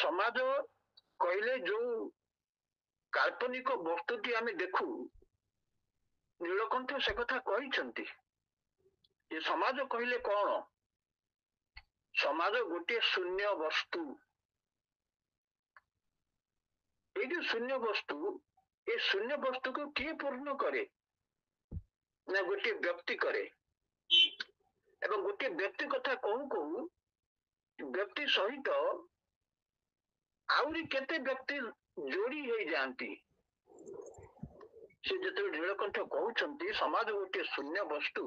ସମାଜ କହିଲେ ଯୋଉ କାଳ୍ପନିକ ବସ୍ତୁଟି ଆମେ ଦେଖୁ, ନୀଳକଣ୍ଠ ସେ କଥା କହିଛନ୍ତି। ଏ ସମାଜ କହିଲେ କଣ? ସମାଜ ଗୋଟିଏ ଶୂନ୍ୟ ବସ୍ତୁ। ଏଇ ଯୋଉ ଶୂନ୍ୟ ବସ୍ତୁ, ଏ ଶୂନ୍ୟ ବସ୍ତୁକୁ କିଏ ପୂର୍ଣ୍ଣ କରେ? ନା ଗୋଟିଏ ବ୍ୟକ୍ତି କରେ। ଏବଂ ଗୋଟିଏ ବ୍ୟକ୍ତି କଥା କହୁ କହୁ ବ୍ୟକ୍ତି ସହିତ ଆହୁରି କେତେ ବ୍ୟକ୍ତି ଯୋଡି ହେଇଯାଆନ୍ତି। ସେ ଯେତେବେଳେ ନୀଳକଣ୍ଠ କହୁଛନ୍ତି ସମାଜ ଗୋଟିଏ ଶୂନ୍ୟ ବସ୍ତୁ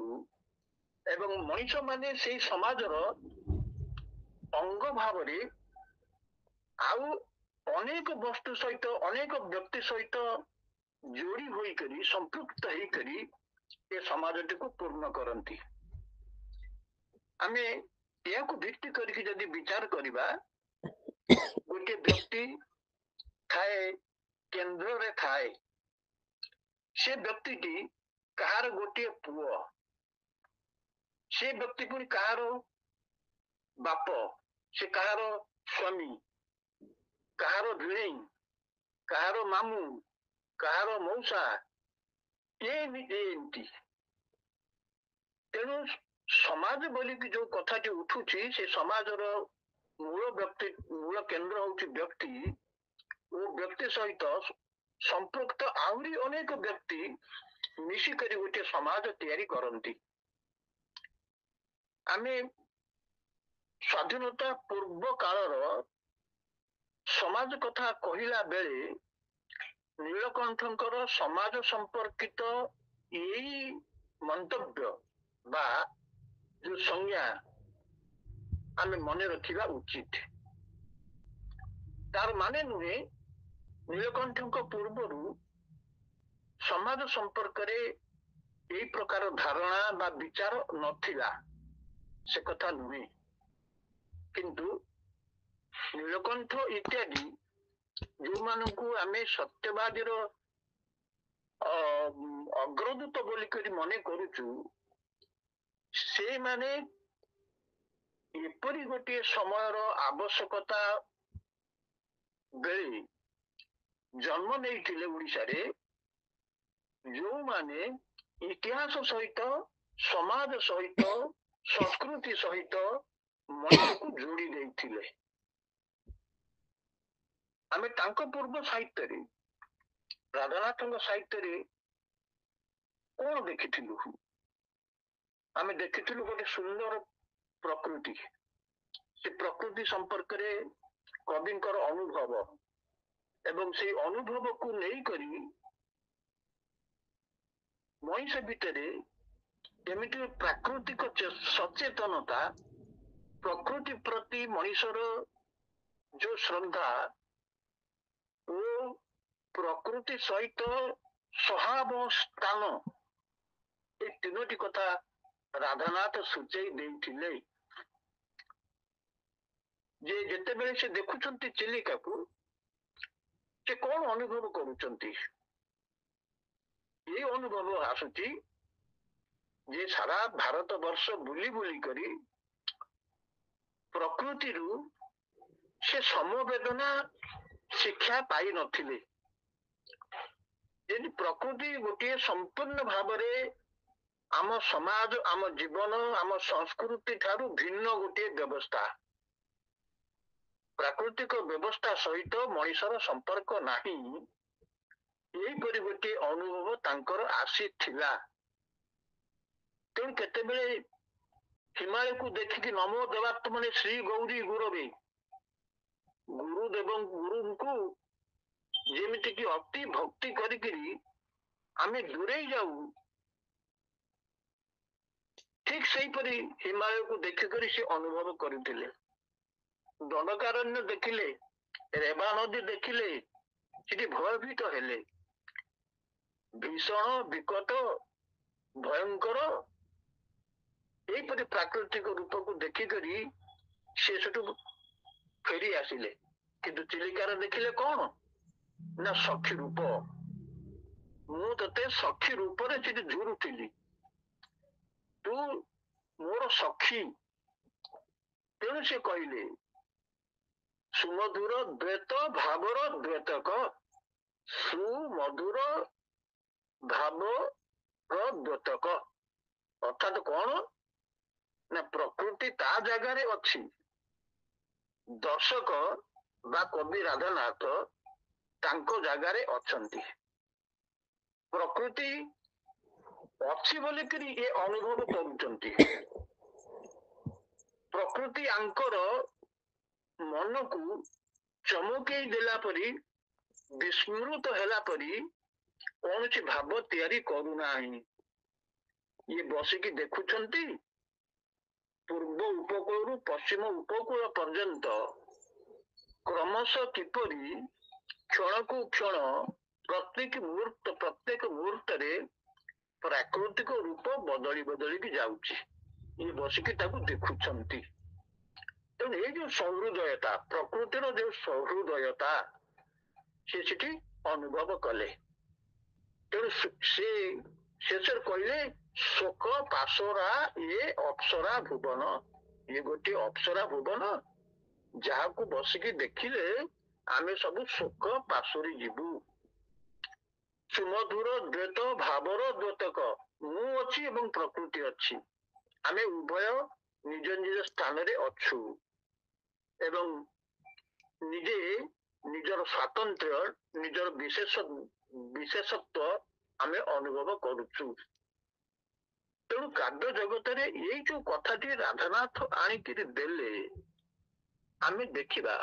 ଏବଂ ମଣିଷ ମାନେ ସେଇ ସମାଜର ଅଙ୍ଗ ଭାବରେ ଆଉ ଅନେକ ବସ୍ତୁ ସହିତ ଅନେକ ବ୍ୟକ୍ତି ସହିତ ଯୋଡି ହୋଇକରି ସମ୍ପୃକ୍ତ ହେଇକରି ଏ ସମାଜଟିକୁ ପୂର୍ଣ୍ଣ କରନ୍ତି। ଆମେ ଏହାକୁ ଭିତ୍ତି କରିକି ଯଦି ବିଚାର କରିବା, ଗୋଟିଏ ବ୍ୟକ୍ତି ଥାଏ, କେନ୍ଦ୍ରରେ ଥାଏ। ସେ ବ୍ୟକ୍ତିଟି କାହାର ଗୋଟିଏ ପୁଅ, ସେ ବ୍ୟକ୍ତି ପୁଣି କାହାର ବାପ, ସେ କାହାର ସ୍ୱାମୀ, କାହାର ଭିଣେଇ, କାହାର ମାମୁଁ, କାହାର ମଉସା, ଏମିତି। ତେଣୁ ସମାଜ ବୋଲିକି ଯୋଉ କଥାଟି ଉଠୁଛି, ସେ ସମାଜର ମୂଳ କେନ୍ଦ୍ର ହଉଛି ବ୍ୟକ୍ତି ଓ ବ୍ୟକ୍ତି ସହିତ ସମ୍ପୃକ୍ତ ଆହୁରି ଅନେକ ବ୍ୟକ୍ତି ମିଶିକରି ଗୋଟିଏ ସମାଜ ତିଆରି କରନ୍ତି। ଆମେ ସ୍ୱାଧୀନତା ପୂର୍ବ କାଳର ସମାଜ କଥା କହିଲା ବେଳେ ନୀଳକଣ୍ଠଙ୍କର ସମାଜ ସମ୍ପର୍କିତ ଏଇ ମନ୍ତବ୍ୟ ବା ଯୋଉ ସଂଜ୍ଞା ଆମେ ମନେ ରଖିବା ଉଚିତ। ତାର ମାନେ ନୁହେଁ ନୀଳକଣ୍ଠଙ୍କ ପୂର୍ବରୁ ସମାଜ ସମ୍ପର୍କରେ ଏଇ ପ୍ରକାର ଧାରଣା ବା ବିଚାର ନଥିଲା, ସେ କଥା ନୁହେଁ। କିନ୍ତୁ ନୀଳକଣ୍ଠ ଇତ୍ୟାଦି ଯୋଉମାନଙ୍କୁ ଆମେ ସତ୍ୟବାଦୀର ଅଗ୍ରଦୂତ ବୋଲିକରି ମନେ କରୁଛୁ, ସେମାନେ ଏପରି ଗୋଟିଏ ସମୟର ଆବଶ୍ୟକତା ବେଳେ ଜନ୍ମ ନେଇଥିଲେ ଓଡ଼ିଶାରେ, ଯୋଉମାନେ ଇତିହାସ ସହିତ, ସମାଜ ସହିତ, ସଂସ୍କୃତି ସହିତ ମଣିଷକୁ ଯୋଡି ଦେଇଥିଲେ। ଆମେ ତାଙ୍କ ପୂର୍ବ ସାହିତ୍ୟରେ, ରାଧାନାଥଙ୍କ ସାହିତ୍ୟରେ କଣ ଦେଖିଥିଲୁ? ଆମେ ଦେଖିଥିଲୁ ଗୋଟେ ସୁନ୍ଦର ପ୍ରକୃତି। ସେ ପ୍ରକୃତି ସମ୍ପର୍କରେ କବିଙ୍କର ଅନୁଭବ ଏବଂ ସେଇ ଅନୁଭବକୁ ନେଇକରି ମଣିଷ ଭିତରେ ଏମିତି ପ୍ରାକୃତିକ ସଚେତନତା, ପ୍ରକୃତି ପ୍ରତି ମଣିଷର ଯୋଉ ଶ୍ରଦ୍ଧା ଓ ପ୍ରକୃତି ସହିତ ସହାବସ୍ଥାନ, ଏ ତିନୋଟି କଥା ରାଧାନାଥ ସୂଚେଇ ଦେଇଥିଲେ। ଯେ ଯେତେବେଳେ ସେ ଦେଖୁଛନ୍ତି ଚିଲିକାକୁ, ସେ କଣ ଅନୁଭବ କରୁଛନ୍ତି? ଏଇ ଅନୁଭବ ଆସୁଛି ଯେ ସାରା ଭାରତ ବର୍ଷ ବୁଲି ବୁଲି କରି ପ୍ରକୃତିରୁ ସେ ସମବେଦନା ଶିକ୍ଷା ପାଇ ନଥିଲେ। ଯେମିତି ପ୍ରକୃତି ଗୋଟିଏ ସମ୍ପୂର୍ଣ୍ଣ ଭାବରେ ଆମ ସମାଜ, ଆମ ଜୀବନ, ଆମ ସଂସ୍କୃତି ଠାରୁ ଭିନ୍ନ ଗୋଟିଏ ବ୍ୟବସ୍ଥା। ପ୍ରାକୃତିକ ବ୍ୟବସ୍ଥା ସହିତ ମଣିଷର ସମ୍ପର୍କ ନାହିଁ, ଏହିପରି ଗୋଟିଏ ଅନୁଭବ ତାଙ୍କର ଆସିଥିଲା। ତେଣୁ କେତେବେଳେ ହିମାଳୟକୁ ଦେଖିକି ନମୋ ଦେବାତ୍ମନେ ଶ୍ରୀ ଗୌରୀ ଗୁରବେ, ଗୁରୁଙ୍କୁ ଯେମିତିକି ଅତି ଭକ୍ତି କରିକିରି ଆମେ ଦୂରେଇ ଯାଉ, ଠିକ ସେଇପରି ହିମାଳୟକୁ ଦେଖିକରି ସେ ଅନୁଭବ କରିଥିଲେ। ଦଣ୍ଡକାରଣ୍ୟ ଦେଖିଲେ, ରେବା ନଦୀ ଦେଖିଲେ, ସେଠି ଭୟଭୀତ ହେଲେ। ଭୀଷଣ, ବିକଟ, ଭୟଙ୍କର ଏଇପରି ପ୍ରାକୃତିକ ରୂପକୁ ଦେଖିକରି ସେ ସେଠୁ ଫେରି ଆସିଲେ। କିନ୍ତୁ ଚିଲିକାର ଦେଖିଲେ କଣ? ନା ସଖୀ ରୂପ। ମୁଁ ତତେ ସଖୀ ରୂପରେ ସେଠି ଝୁରୁଥିଲି, ତୁ ମୋର ସଖୀ। ତେଣୁ ସେ କହିଲେ ସୁମଧୁର ଦ୍ୱୈତ ଭାବର ଦ୍ୱୈତକ, ସୁମଧୁର ଭାବର ଦ୍ୱୈତକ। ଅର୍ଥାତ କଣ ନା ପ୍ରକୃତି ତା ଜାଗାରେ ଅଛି, ଦର୍ଶକ ବା କବି ରାଧାନାଥ ତାଙ୍କ ଜାଗାରେ ଅଛନ୍ତି। ପ୍ରକୃତି ଅଛି ବୋଲିକିରି ଏ ଅନୁଭବ କରୁଛନ୍ତି। ପ୍ରକୃତି ଆଙ୍କର ମନକୁ ଚମକେଇ ଦେଲା ପରି, ବିସ୍ମୃତ ହେଲା ପରି କୌଣସି ଭାବ ତିଆରି କରୁନାହିଁ। ଇଏ ବସିକି ଦେଖୁଛନ୍ତି ପୂର୍ବ ଉପକୂଳରୁ ପଶ୍ଚିମ ଉପକୂଳ ପର୍ଯ୍ୟନ୍ତ କ୍ରମଶଃ କିପରି କ୍ଷଣକୁ କ୍ଷଣ ପ୍ରତ୍ୟେକ ମୁହୂର୍ତ୍ତରେ ପ୍ରାକୃତିକ ରୂପ ବଦଳି ବଦଳିକି ଯାଉଛି। ଇଏ ବସିକି ତାକୁ ଦେଖୁଛନ୍ତି। ତେଣୁ ଏଇ ଯୋଉ ସହୃଦୟତା, ପ୍ରକୃତିର ଯୋଉ ସହୃଦୟତା ସେ ସେଠି ଅନୁଭବ କଲେ। ତେଣୁ ସେ ଶେଷରେ କହିଲେ ଶୋକ ପାଶୋରା ଇଏ ଅପ୍ସରା ଭୁବନ। ଇଏ ଗୋଟିଏ ଅପ୍ସରା ଭୁବନ, ଯାହାକୁ ବସିକି ଦେଖିଲେ ଆମେ ସବୁ ଶୋକ ପାଶୋରି ଯିବୁ। ସୁମଧୁର ଦ୍ୱୈତ ଭାବର ଦ୍ୱୈତକ, ମୁଁ ଅଛି ଏବଂ ପ୍ରକୃତି ଅଛି। ଆମେ ଉଭୟ ନିଜ ନିଜ ସ୍ଥାନରେ ଅଛୁ ଏବଂ ନିଜେ ନିଜର ସ୍ୱାତନ୍ତ୍ର୍ୟ, ନିଜର ବିଶେଷତ୍ୱ ଆମେ ଅନୁଭବ କରୁଛୁ। ତେଣୁ କାବ୍ୟ ଜଗତରେ ଏଇ ଯୋଉ କଥାଟି ରାଧାନାଥ ଆଣିକିରି ଦେଲେ, ଆମେ ଦେଖିବା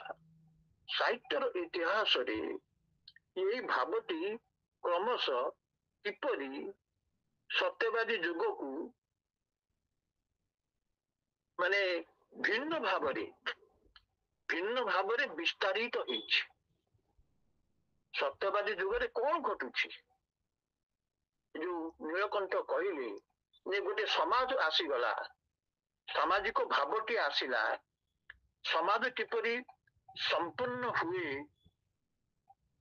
ସାହିତ୍ୟର ଇତିହାସରେ ଏଇ ଭାବଟି କ୍ରମଶଃ କିପରି ସତ୍ୟବାଦୀ ଯୁଗକୁ ମାନେ ଭିନ୍ନ ଭାବରେ ବିସ୍ତାରିତ ହେଇଛି। ସତ୍ୟବାଦୀ ଯୁଗରେ କଣ ଘଟୁଛି? ଯୋଉ ନୀଳକଣ୍ଠ କହିଲେ ଯେ ଗୋଟେ ସମାଜ ଆସିଗଲା, ସାମାଜିକ ଭାବଟି ଆସିଲା, ସମାଜ କିପରି ସମ୍ପୂର୍ଣ୍ଣ ହୁଏ,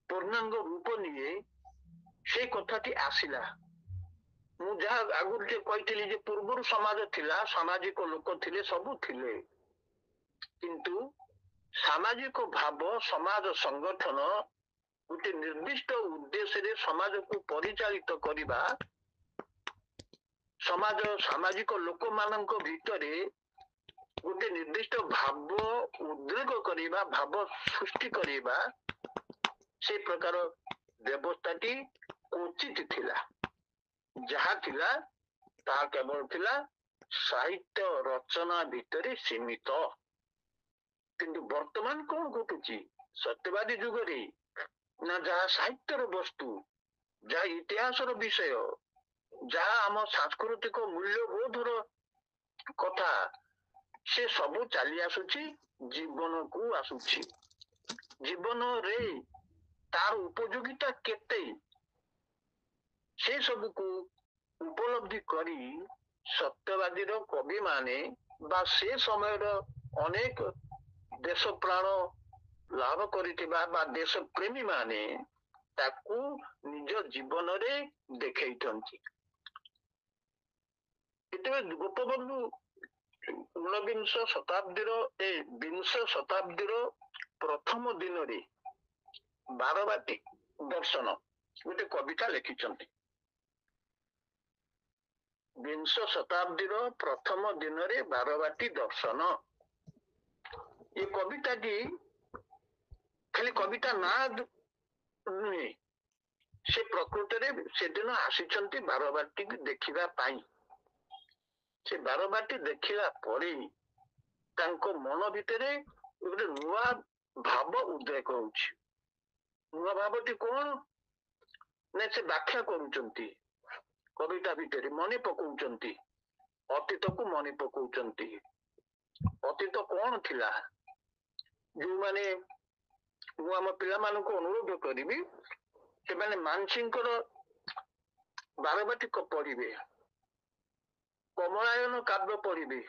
ପୂର୍ଣ୍ଣାଙ୍ଗ ରୂପ ନିଏ, ସେ କଥାଟି ଆସିଲା। ମୁଁ ଯାହା ଆଗରୁ ଟିକେ କହିଥିଲି ଯେ ପୂର୍ବରୁ ସମାଜ ଥିଲା, ସାମାଜିକ ଲୋକ ଥିଲେ, ସବୁ ଥିଲେ, କିନ୍ତୁ ସାମାଜିକ ଭାବ, ସମାଜ ସଂଗଠନ ଗୋଟେ ନିର୍ଦ୍ଦିଷ୍ଟ ଉଦ୍ଦେଶ୍ୟରେ ସମାଜକୁ ପରିଚାଳିତ କରିବା, ସାମାଜିକ ଲୋକମାନଙ୍କ ଭିତରେ ଗୋଟେ ନିର୍ଦ୍ଦିଷ୍ଟ ଭାବ ଉଦ୍ରେକ କରିବା, ଭାବ ସୃଷ୍ଟି କରିବା, ସେ ପ୍ରକାର ବ୍ୟବସ୍ଥାଟି ଉଚିତ ଥିଲା। ଯାହା ଥିଲା ତାହା କେବଳ ଥିଲା ସାହିତ୍ୟ ରଚନା ଭିତରେ ସୀମିତ। କିନ୍ତୁ ବର୍ତ୍ତମାନ କଣ ଘଟୁଛି ସତ୍ୟବାଦୀ ଯୁଗରେ? ନା ଯାହା ସାହିତ୍ୟର ବସ୍ତୁ, ଯାହା ଇତିହାସର ବିଷୟ, ଯାହା ଆମ ସାଂସ୍କୃତିକ ମୂଲ୍ୟବୋଧର କଥା, ସେ ସବୁ ଚାଲି ଆସୁଛି ଜୀବନକୁ ଆସୁଛି। ଜୀବନରେ ତାର ଉପଯୋଗିତା କେତେ, ସେ ସବୁକୁ ଉପଲବ୍ଧି କରି ସତ୍ୟବାଦୀର କବି ମାନେ ବା ସେ ସମୟର ଅନେକ ଦେଶ ପ୍ରାଣ ଲାଭ କରିଥିବା ବା ଦେଶ ପ୍ରେମୀ ମାନେ ତାକୁ ନିଜ ଜୀବନରେ ଦେଖେଇଛନ୍ତି। ଯେତେବେଳେ ଗୋପବନ୍ଧୁ ବିଂଶ ଶତାବ୍ଦୀର ପ୍ରଥମ ଦିନରେ ବାରବାଟୀ ଦର୍ଶନ ଗୋଟେ କବିତା ଲେଖିଛନ୍ତି। ବିଂଶ ଶତାବ୍ଦୀର ପ୍ରଥମ ଦିନରେ ବାରବାଟୀ ଦର୍ଶନ, ଏ କବିତାଟି ଖାଲି କବିତା ନା ନୁହେଁ, ସେ ପ୍ରକୃତରେ ସେଦିନ ଆସିଛନ୍ତି ବାରବାଟୀକୁ ଦେଖିବା ପାଇଁ। ସେ ବାରବାଟୀ ଦେଖିଲା ପରେ ତାଙ୍କ ମନ ଭିତରେ ଗୋଟେ ନୂଆ ଭାବ ଉଦ୍ରେକ ହଉଛି। ନୂଆ ଭାବଟି କଣ ନା ସେ ବ୍ୟାଖ୍ୟା କରୁଛନ୍ତି କବିତା ଭିତରେ, ମନେ ପକଉଛନ୍ତି ଅତୀତକୁ, ମନେ ପକଉଛନ୍ତି ଅତୀତ କଣ ଥିଲା। ଯୋଉମାନେ, ମୁଁ ଆମ ପିଲାମାନଙ୍କୁ ଅନୁରୋଧ କରିବି ସେମାନେ ମାନସିଂଙ୍କର ବାରବାଟୀ ପଢିବେ, କମଳାୟନ କାବ୍ୟ ପଢିବେ।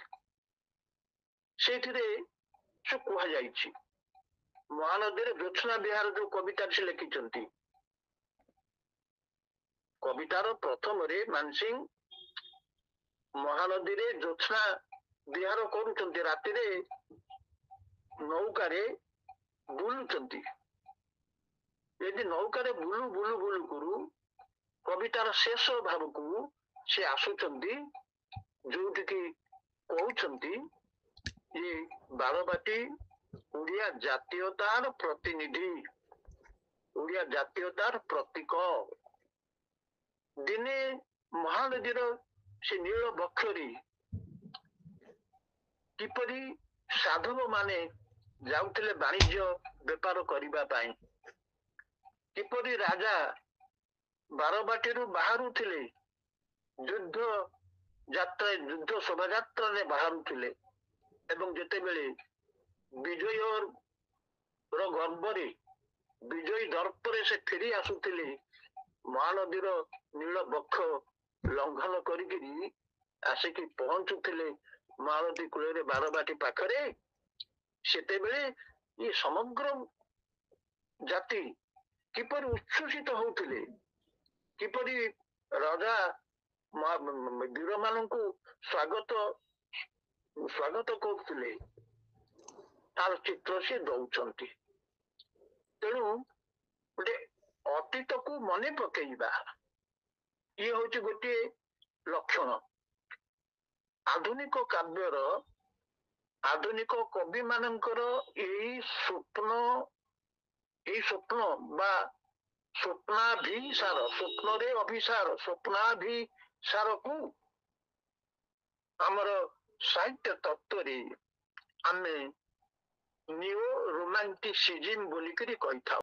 ସେଇଥିରେ ସେ କୁହାଯାଇଛି, ମହାନଦୀରେ ଜ୍ୟୋତ୍ସ୍ନା ବିହାର ଯୋଉ କବିତା ସେ ଲେଖିଛନ୍ତି, କବିତାର ପ୍ରଥମରେ ମାନସିଂ ମହାନଦୀରେ ଜ୍ୟୋତ୍ସ୍ନା ବିହାର କରୁଛନ୍ତି, ରାତିରେ ନୌକାରେ ବୁଲୁଛନ୍ତି। ଯଦି ନୌକାରେ ବୁଲୁ ବୁଲୁ ବୁଲୁ କରୁ କବିତାର ଶେଷ ଭାବକୁ ସେ ଆସୁଛନ୍ତି, ଯୋଉଠିକି କହୁଛନ୍ତି ଯେ ବାରବାଟୀ ଓଡ଼ିଆ ଜାତୀୟତାର ପ୍ରତିନିଧି, ଓଡ଼ିଆ ଜାତୀୟତାର ପ୍ରତୀକ। ଦିନେ ମହାନଦୀର ସେ ନୀଳ ବକ୍ଷରେ କିପରି ସାଧବ ମାନେ ଯାଉଥିଲେ ବାଣିଜ୍ୟ ବେପାର କରିବା ପାଇଁ, କିପରି ରାଜା ବାରବାଟୀରୁ ବାହାରୁଥିଲେ ଯୁଦ୍ଧ ଯାତ୍ରା, ଯୁଦ୍ଧ ଶୋଭାଯାତ୍ରାରେ ବାହାରୁଥିଲେ, ଏବଂ ଯେତେବେଳେ ବିଜୟର ଗର୍ବରେ, ବିଜୟୀ ଦର୍ପରେ ସେ ଫେରି ଆସୁଥିଲେ, ମହାନଦୀର ନୀଳ ବକ୍ଷ ଲଙ୍ଘନ କରିକିରି ଆସିକି ପହଞ୍ଚୁଥିଲେ ମହାନଦୀ କୂଳରେ ବାରବାଟୀ ପାଖରେ, ସେତେବେଳେ ଏ ସମଗ୍ର ଜାତି କିପରି ଉଚ୍ଛ୍ବସିତ ହଉଥିଲେ, କିପରି ରାଜା ବୀର ମାନଙ୍କୁ ସ୍ୱାଗତ କରୁଥିଲେ, ତାର ଚିତ୍ର ସେ ଦଉଛନ୍ତି। ତେଣୁ ଗୋଟେ ଅତୀତକୁ ମନେ ପକେଇବା ଇଏ ହଉଛି ଗୋଟିଏ ଲକ୍ଷଣ। ଆଧୁନିକ କାବ୍ୟର, ଆଧୁନିକ କବି ମାନଙ୍କର ଏଇ ସ୍ୱପ୍ନ ବା ସ୍ୱପ୍ନାଭିସାର, ସ୍ୱପ୍ନରେ ଅଭିସାର, ସ୍ୱପ୍ନାଭିସାରକୁ ଆମର ସାହିତ୍ୟ ତତ୍ତ୍ୱରେ ଆମେ ନିଓ ରୋମାଣ୍ଟିସିଜିମ୍ ବୋଲିକରି କହିଥାଉ।